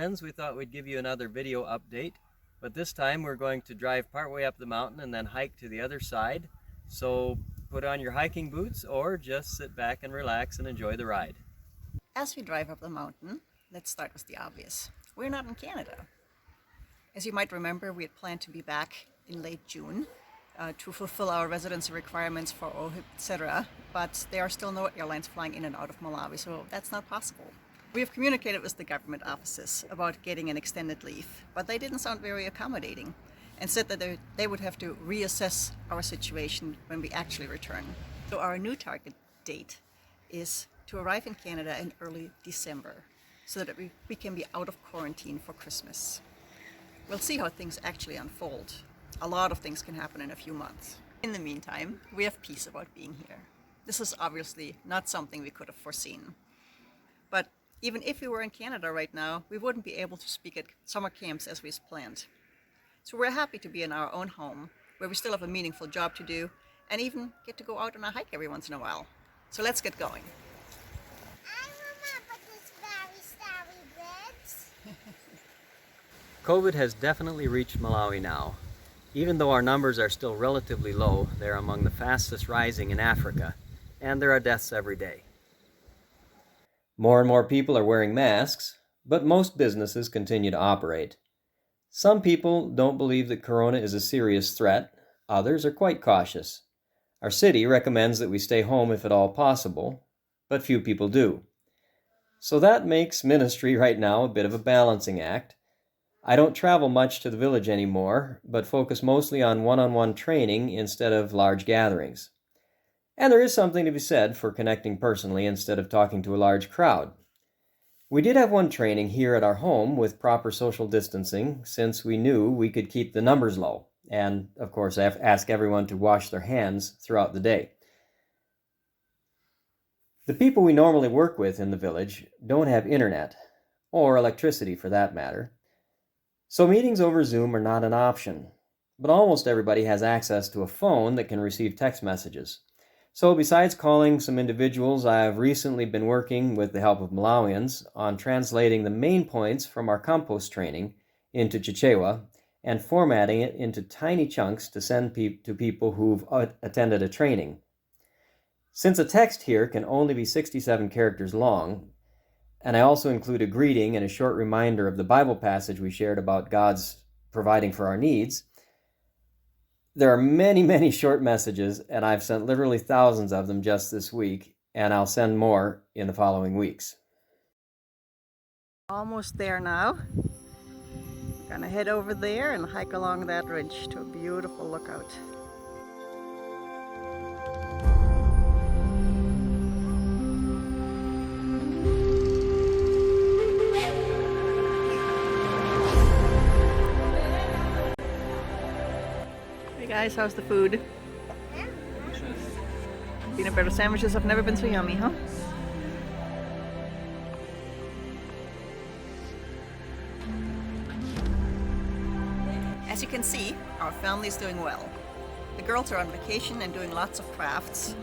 friends, we thought we'd give you another video update, but this time we're going to drive partway up the mountain and then hike to the other side. So put on your hiking boots or just sit back and relax and enjoy the ride. As we drive up the mountain, let's start with the obvious. We're not in Canada. As you might remember, we had planned to be back in late June to fulfill our residency requirements for OHIP, etc. But there are still no airlines flying in and out of Malawi, so that's not possible. We have communicated with the government offices about getting an extended leave, but they didn't sound very accommodating and said that they would have to reassess our situation when we actually return. So our new target date is to arrive in Canada in early December so that we can be out of quarantine for Christmas. We'll see how things actually unfold. A lot of things can happen in a few months. In the meantime, we have peace about being here. This is obviously not something we could have foreseen. But even if we were in Canada right now, we wouldn't be able to speak at summer camps as we planned. So we're happy to be in our own home, where we still have a meaningful job to do, and even get to go out on a hike every once in a while. So let's get going. I remember this very starry bridge. COVID has definitely reached Malawi now. Even though our numbers are still relatively low, they're among the fastest rising in Africa, and there are deaths every day. More and more people are wearing masks, but most businesses continue to operate. Some people don't believe that corona is a serious threat. Others are quite cautious. Our city recommends that we stay home if at all possible, but few people do. So that makes ministry right now a bit of a balancing act. I don't travel much to the village anymore, but focus mostly on one-on-one training instead of large gatherings. And there is something to be said for connecting personally instead of talking to a large crowd. We did have one training here at our home with proper social distancing, since we knew we could keep the numbers low, and of course ask everyone to wash their hands throughout the day. The people we normally work with in the village don't have internet, or electricity for that matter. So meetings over Zoom are not an option, but almost everybody has access to a phone that can receive text messages. So besides calling some individuals, I have recently been working with the help of Malawians on translating the main points from our compost training into Chichewa and formatting it into tiny chunks to send to people who've attended a training. Since a text here can only be 67 characters long, and I also include a greeting and a short reminder of the Bible passage we shared about God's providing for our needs, there are many, many short messages, and I've sent literally thousands of them just this week, and I'll send more in the following weeks. Almost there now. Gonna head over there and hike along that ridge to a beautiful lookout. Guys, how's the food? Peanut butter sandwiches have never been so yummy, huh? As you can see, our family is doing well. The girls are on vacation and doing lots of crafts.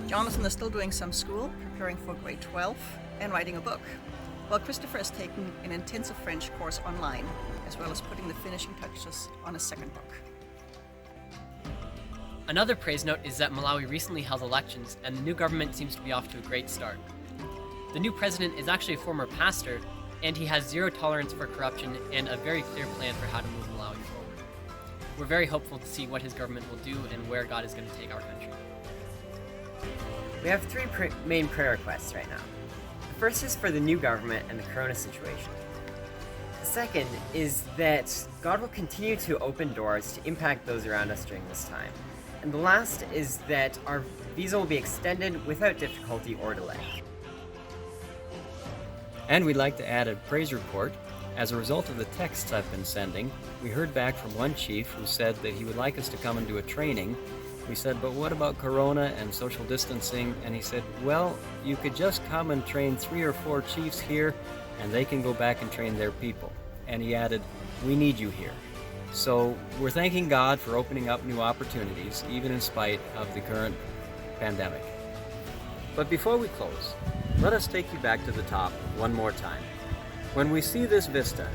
Jonathan is still doing some school, preparing for grade 12 and writing a book, while Christopher is taking an intensive French course online, as well as putting the finishing touches on a second book. Another praise note is that Malawi recently held elections, and the new government seems to be off to a great start. The new president is actually a former pastor, and he has zero tolerance for corruption and a very clear plan for how to move Malawi forward. We're very hopeful to see what his government will do and where God is going to take our country. We have three main prayer requests right now. The first is for the new government and the corona situation. The second is that God will continue to open doors to impact those around us during this time. And the last is that our visa will be extended without difficulty or delay. And we'd like to add a praise report. As a result of the texts I've been sending, we heard back from one chief who said that he would like us to come and do a training. We said, but what about corona and social distancing? And he said, well, you could just come and train 3 or 4 chiefs here, and they can go back and train their people. And he added, we need you here. So we're thanking God for opening up new opportunities, even in spite of the current pandemic. But before we close, let us take you back to the top one more time. When we see this vista,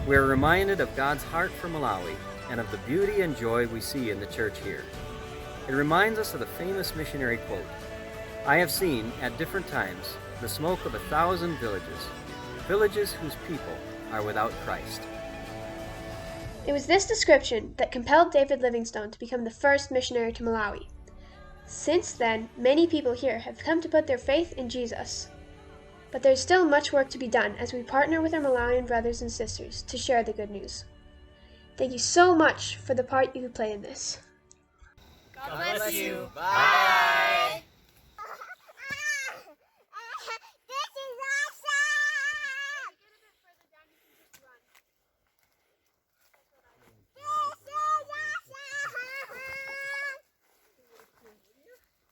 we are reminded of God's heart for Malawi and of the beauty and joy we see in the church here. It reminds us of the famous missionary quote, "I have seen, at different times, the smoke of 1,000 villages, villages whose people are without Christ." It was this description that compelled David Livingstone to become the first missionary to Malawi. Since then, many people here have come to put their faith in Jesus. But there's still much work to be done as we partner with our Malawian brothers and sisters to share the good news. Thank you so much for the part you play in this. God bless you. Bye. This is awesome. This is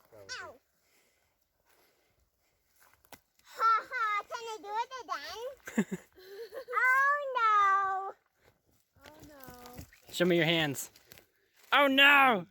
awesome. Ow. Ha ha, can I do it again? Oh no. Show me your hands. Oh no!